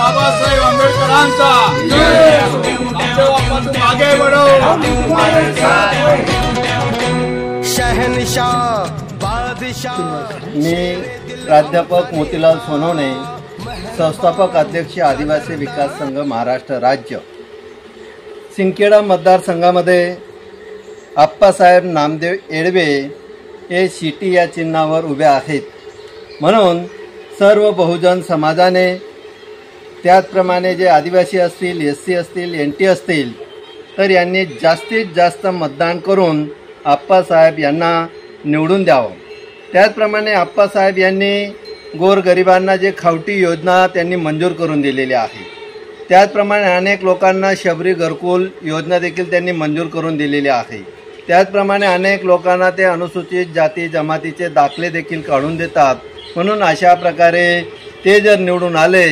बाबासाहेब आंबेडकरांचा आगे बढ़ो। मी प्राध्यापक मोतीलाल सोनवणे, संस्थापक अध्यक्ष आदिवासी विकास संघ महाराष्ट्र राज्य। सिंदखेडा मतदारसंघामध्ये आप्पासाहेब नामदेव येडवे हे शिटी या चिन्हावर उभे आहेत, म्हणून सर्व बहुजन समाजाने, त्याचप्रमाणे जे आदिवासी असतील, SC असतील, NT असतील, तर यांनी जास्तीत जास्त मतदान करून आप्पासाहेब यांना निवडून द्यावं। त्याचप्रमाणे आप्पासाहेब यांनी गोरगरिबांना जे खावटी योजना त्यांनी मंजूर करून दिलेली आहे, त्याचप्रमाणे अनेक लोकांना शबरी घरकुल योजना देखील त्यांनी मंजूर करून दिलेली आहे। त्याचप्रमाणे अनेक लोकांना ते अनुसूचित जाती जमातीचे दाखले देखील काढून देतात, म्हणून अशा प्रकारे ते जर निवडून आले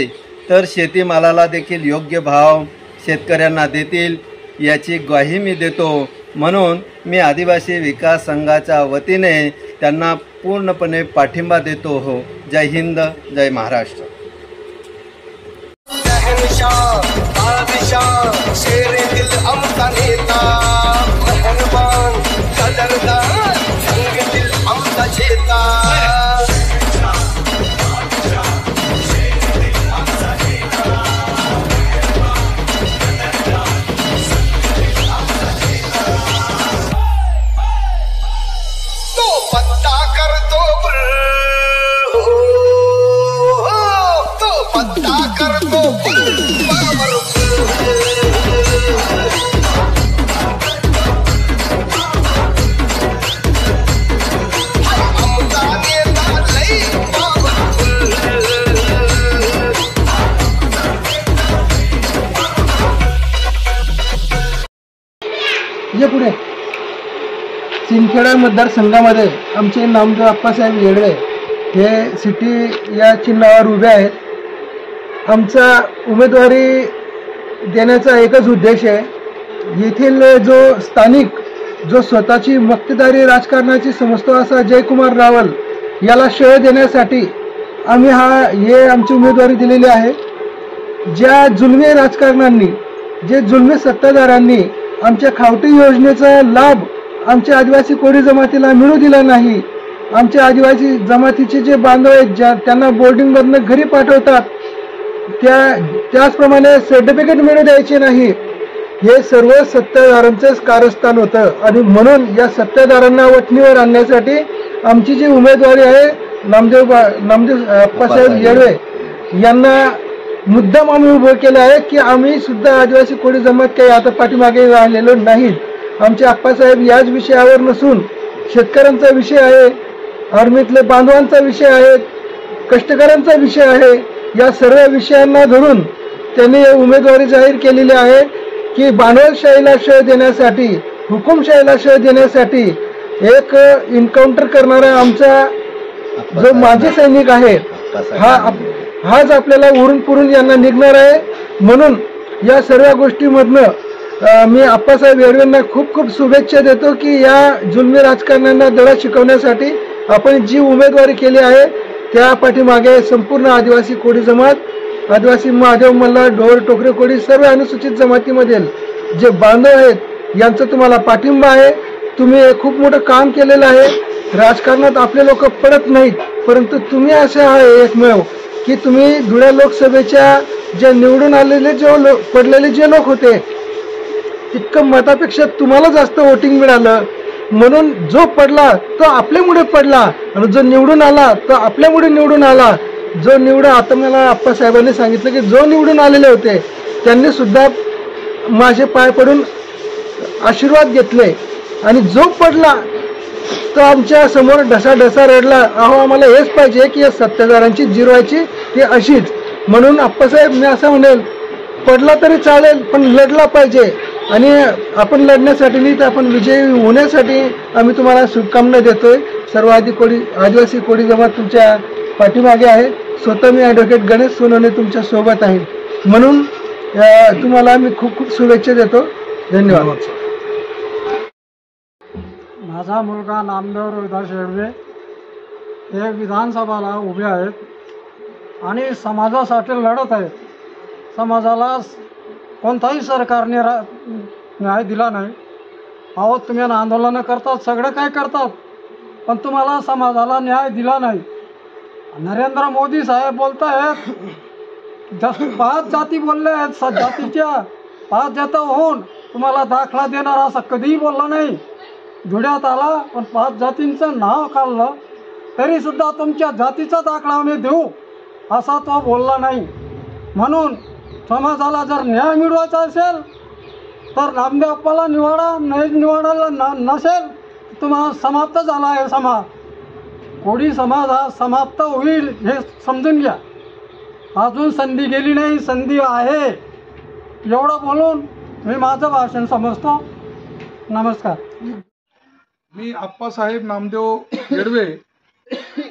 तर शेतीमालाला देखील योग्य भाव शेतकऱ्यांना देतील याची ग्वाही मी देतो। म्हणून मी आदिवासी विकास संघाच्या वतीने त्यांना पूर्णपणे पाठिंबा देतो। हो, जय हिंद, जय महाराष्ट्र। जे पुढे सिंदखेडा मतदारसंघामध्ये आमचे नामदेव आप्पासाहेब येडवे हे सिटी या चिन्हावर उभे आहेत। आमचा उमेदवारी देण्याचा एकच उद्देश आहे, येथील जो स्थानिक जो स्वतःची मक्तेदारी राजकारणाची समजतो असा जयकुमार रावल याला श्रेय देण्यासाठी आम्ही हे आमची उमेदवारी दिलेली आहे। ज्या जुलमी राजकारण्यांनी, जे जुलमी सत्ताधाऱ्यांनी आमच्या खावटी योजनेचा लाभ आमच्या आदिवासी कोळी जमातीला मिळू दिला नाही, आमच्या आदिवासी जमातीचे जे बांधव आहेत त्यांना बोर्डिंगमधनं घरी पाठवतात, त्याचप्रमाणे सर्टिफिकेट मिळू द्यायचे नाही, हे सर्व सत्ताधाऱ्यांचंच कारस्थान होतं। आणि म्हणून या सत्ताधाऱ्यांना वठणीवर आणण्यासाठी आमची जी उमेदवारी आहे नामदेव आप्पासाहेब येडवे यांना मुद्दाम आम्ही उभं केलं आहे की आम्ही सुद्धा आदिवासी कोळी जमात काही आता पाठीमागे राहिलेलो नाहीत। आमचे आप्पासाहेब याच विषयावर नसून शेतकऱ्यांचा विषय आहे, आर्मीतले बांधवांचा विषय आहे, कष्टकऱ्यांचा विषय आहे, या सर्व विषयांना धरून त्यांनी उमेदवारी जाहीर केलेली आहे की भांडवलशाहीला श्रेय देण्यासाठी, हुकुमशाहीला श्रेय देण्यासाठी एक एन्काउंटर करणारा आमचा जो माजी सैनिक आहे हाच आपल्याला उरून पुरून यांना निघणार आहे। म्हणून या सर्व गोष्टीमधनं मी आप्पासाहेब येडवेंना खूप खूप शुभेच्छा देतो की या जुलमी राजकारण्यांना धडा शिकवण्यासाठी आपण जी उमेदवारी केली आहे त्या पाठीमागे संपूर्ण आदिवासी कोळी जमात, आदिवासी महादेव मल्हार, ढोर टोकरे कोळी, सर्व अनुसूचित जमातीमधील जे बांधव आहेत यांचा तुम्हाला पाठिंबा आहे। तुम्ही खूप मोठं काम केलेलं आहे। राजकारणात आपले लोक पडत नाहीत, परंतु तुम्ही असे आहे एकमेव की तुम्ही धुळे लोकसभेच्या जे निवडून आलेले पडलेले जे लोक होते तितकं मतापेक्षा तुम्हाला जास्त वोटिंग मिळालं, म्हणून जो पडला तो आपल्यामुळे पडला आणि जो निवडून आला तो आपल्यामुळे निवडून आला। जो निवडून, आता मला आप्पासाहेबांनी सांगितलं की जो निवडून आलेले होते त्यांनी सुद्धा माझे पाय पडून आशीर्वाद घेतले आणि जो पडला तो आमच्या समोर ढसा रडला, अहो आम्हाला हेच पाहिजे की या सत्ताधाऱ्यांची जिरवायची ती अशीच। म्हणून आप्पासाहेब मी असं म्हणेल, पडला तरी चालेल पण लढला पाहिजे आणि आपण लढण्यासाठी नाही तर आपण विजयी होण्यासाठी आम्ही तुम्हाला शुभकामना देतोय। सर्व आदिवासी कोळी जमात तुमच्या पाठीमागे आहे। स्वतः मी ॲडव्होकेट गणेश सोनवणे तुमच्या सोबत आहे, म्हणून तुम्हाला मी खूप खूप शुभेच्छा देतो। धन्यवाद। माझा मुलगा नामदेव रोहिदास येडवे हे विधानसभाला उभे आहेत आणि समाजासाठी लढत आहेत। समाजाला कोणताही सरकारने न्याय दिला नाही. अहो तुम्ही आंदोलनं करतात, सगळं काय करतात, पण तुम्हाला समाजाला न्याय दिला नाही. नरेंद्र मोदी साहेब बोलत आहेत 5 जाती बोलले आहेत, जातीच्या 5 जाता होऊन तुम्हाला दाखला देणार असं कधीही बोलला नाही. धुळ्यात आला पण 5 जातींचं नाव काढलं तरी सुद्धा तुमच्या जातीचा दाखला आम्ही देऊ असा तो बोलला नाही. म्हणून समाजाला जर न्याय मिळवायचा असेल तर नामदेव अप्पाला निवडा, नाही निवडायला नसेल तुम्हाला समाप्त झाला आहे समाज. कोळी समाज हा समाप्त होईल हे समजून घ्या. अजून संधी गेली नाही, संधी आहे. एवढं बोलून मी माझं भाषण समजतो. नमस्कार. मी आप्पासाहेब नामदेव येडवे,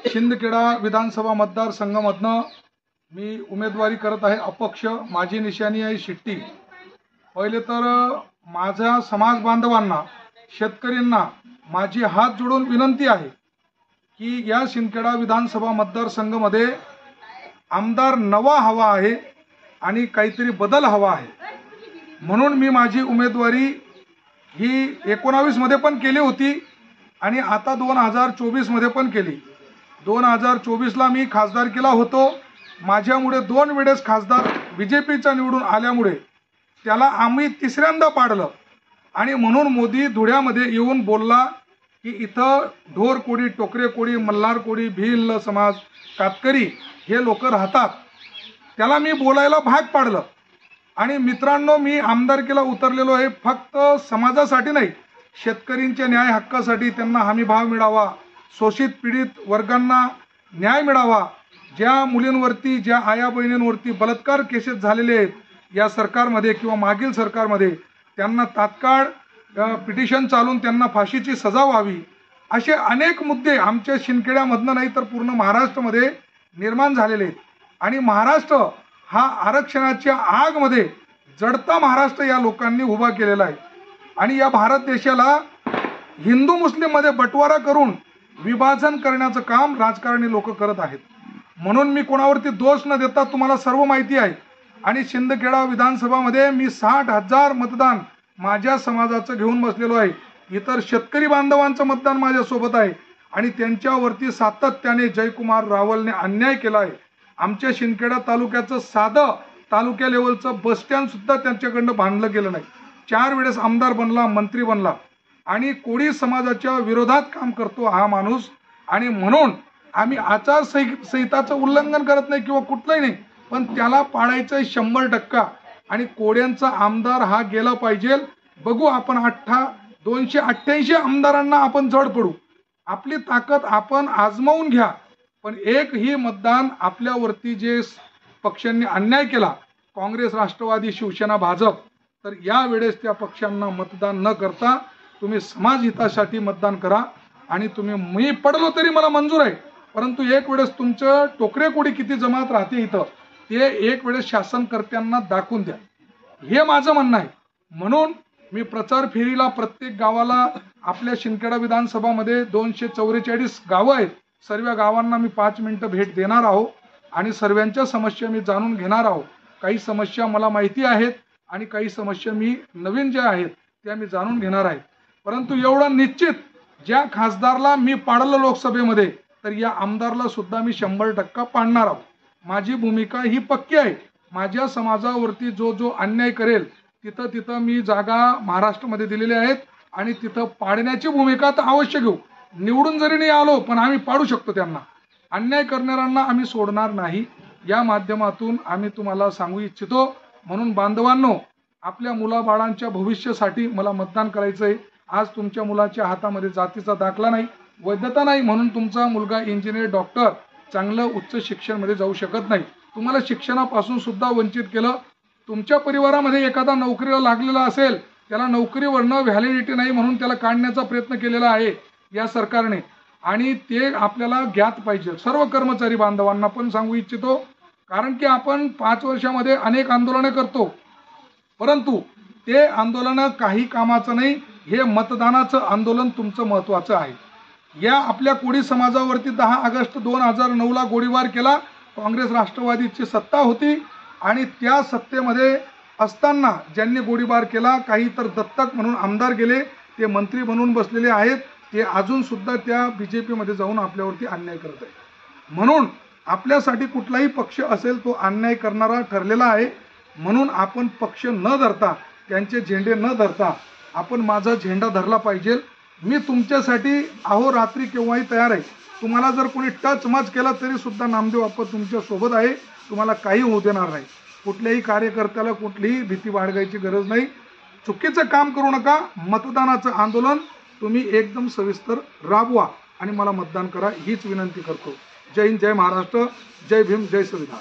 शिंदखेडा विधानसभा मतदारसंघामधनं मी उमेदवारी करत आहे अपक्ष. माझी निशाणी आहे शिट्टी. पहिले तर माझ्या समाज बांधवांना, शेतकऱ्यांना माझी हात जोडून विनंती आहे की या शिंदखेडा विधानसभा मतदारसंघामध्ये आमदार नवा हवा आहे आणि काहीतरी बदल हवा आहे. म्हणून मी माझी उमेदवारी ही 19 मध्ये पण केली होती आणि आता 2024 मध्ये पण केली. 2024ला मी खासदारकीला होतो. माझ्यामुळे 2 वेळेस खासदार BJPचा निवडून आल्यामुळे त्याला आम्ही 3ऱ्यांदा पाडलं आणि म्हणून मोदी धुळ्यामध्ये येऊन बोलला की इथं ढोर कोळी, टोकरे कोळी, मल्हार कोळी, भिल्ल समाज, कातकरी हे लोक राहतात. त्याला मी बोलायला भाग पाडलं. आणि मित्रांनो, मी आमदारकीला उतरलेलो आहे फक्त समाजासाठी नाही, शेतकऱ्यांच्या न्याय हक्कासाठी. त्यांना हमीभाव मिळावा, शोषित पीडित वर्गांना न्याय मिळावा. ज्या मुलींवरती, ज्या आया बहिणींवरती बलात्कार केसेस झालेले आहेत या सरकारमध्ये किंवा मागील सरकारमध्ये, त्यांना तात्काळ पिटिशन चालून त्यांना फाशीची सजा व्हावी. असे अनेक मुद्दे आमच्या शिंदखेड्यामधनं नाही तर पूर्ण महाराष्ट्रामध्ये निर्माण झालेले आहेत. आणि महाराष्ट्र हा आरक्षणाच्या आगमध्ये जडता महाराष्ट्र या लोकांनी उभा केलेला आहे. आणि या भारत देशाला हिंदू मुस्लिममध्ये बटवारा करून विभाजन करण्याचं काम राजकारणी लोक करत आहेत. म्हणून मी कोणावरती दोष न देता, तुम्हाला सर्व माहिती आहे, आणि शिंदखेडा विधानसभामध्ये मी 60,000 मतदान माझ्या समाजाचं घेऊन बसलेलो आहे. इतर शेतकरी बांधवांचं मतदान माझ्यासोबत आहे आणि त्यांच्यावरती सातत्याने जयकुमार रावलने अन्याय केला आहे. आमच्या शिंदखेडा तालुक्याचं साधं तालुक्या लेवलचं बस स्टँड सुद्धा त्यांच्याकडनं बांधलं गेलं नाही. 4 वेळेस आमदार बनला, मंत्री बनला आणि कोळी समाजाच्या विरोधात काम करतो हा माणूस. आणि म्हणून आम्ही आचारसंहिताचं उल्लंघन करत नाही किंवा कुठलंही नाही, पण त्याला पाळायचं 100%. आणि कोळ्यांचा आमदार हा गेला पाहिजे. बघू आपण 288 आमदारांना आपण जड पडू. आपली ताकद आपण आजमावून घ्या. पण एकही मतदान आपल्यावरती जे पक्षांनी अन्याय केला, काँग्रेस, राष्ट्रवादी, शिवसेना, भाजप, तर यावेळेस त्या पक्षांना मतदान न करता तुम्ही समाज हितासाठी मतदान करा. आणि तुम्ही, मी पडलो तरी मला मंजूर आहे, परंतु एक वेळेस तुमचं टोकरे कोडी किती जमात राहते इथं ते एक वेळेस शासनकर्त्यांना दाखवून द्या, हे माझं म्हणणं आहे. म्हणून मी प्रचार फेरीला प्रत्येक गावाला, आपल्या शिंदखेडा विधानसभामध्ये 244 गावं आहेत, सर्व गावांना मी 5 मिनिटं भेट देणार आहोत आणि सर्वांच्या समस्या मी जाणून घेणार आहोत. काही समस्या मला माहिती आहेत आणि काही समस्या मी नवीन ज्या आहेत त्या मी जाणून घेणार आहे. परंतु एवढं निश्चित, ज्या खासदारला मी पाडलं लोकसभेमध्ये, तर या आमदारला सुद्धा मी 100% पाडणार आहोत. माझी भूमिका ही पक्की आहे. माझ्या समाजावरती जो अन्याय करेल तिथं मी जागा महाराष्ट्रामध्ये दिलेल्या आहेत आणि तिथं पाडण्याची भूमिका तर अवश्य घेऊ. निवडून जरी नाही आलो पण आम्ही पाडू शकतो त्यांना. अन्याय करणाऱ्यांना आम्ही सोडणार नाही. या माध्यमातून आम्ही तुम्हाला सांगू इच्छितो. म्हणून बांधवांनो, आपल्या मुलाबाळांच्या भविष्यासाठी मला मतदान करायचं आहे. आज तुमच्या मुलाच्या हातामध्ये जातीचा दाखला नाही, वैधता नाही, म्हणून तुमचा मुलगा इंजिनियर, डॉक्टर, चांगलं उच्च शिक्षणमध्ये जाऊ शकत नाही. तुम्हाला शिक्षणापासून सुद्धा वंचित केलं. तुमच्या परिवारामध्ये एखादा नोकरीला लागलेला असेल, त्याला नोकरीवरनं व्हॅलिडिटी नाही म्हणून त्याला काढण्याचा प्रयत्न केलेला आहे या सरकारने, आणि ते आपल्याला ज्ञात पाहिजे. सर्व कर्मचारी बांधवांना पण सांगू इच्छितो, कारण की आपण 5 वर्षामध्ये अनेक आंदोलने करतो, परंतु ते आंदोलन काही कामाचं नाही. हे मतदानाचं आंदोलन तुमचं महत्त्वाचं आहे. या आपल्या कोळी समाजावरती 10 ऑगस्ट 2009ला गोळीबार केला. काँग्रेस राष्ट्रवादीची सत्ता होती आणि त्या सत्तेमध्ये असताना ज्यांनी गोळीबार केला, काही तर दत्तक म्हणून आमदार गेले, ते मंत्री बनून बसलेले आहेत, ते अजून सुद्धा त्या बीजेपीमध्ये जाऊन आपल्यावरती अन्याय करत आहेत. म्हणून आपल्यासाठी कुठलाही पक्ष असेल तो अन्याय करणारा ठरलेला आहे. म्हणून आपण पक्ष न धरता, त्यांचे झेंडे न धरता आपण माझा झेंडा धरला पाहिजे. मी तुमच्यासाठी अहोरात्री केव्हाही तयार आहे. तुम्हाला जर कोणी टच मच केला तरी सुद्धा नामदेव आप्पा तुमच्या सोबत आहे. तुम्हाला काही होऊ देणार नाही. कुठल्याही कार्यकर्त्याला कुठलीही भीती बाळगायची गरज नाही. चुकीचं काम करू नका. मतदानाचं आंदोलन तुम्ही एकदम सविस्तर राबवा आणि मला मतदान करा हीच विनंती करतो. जय हिंद, जय महाराष्ट्र, जय भीम, जय संविधान.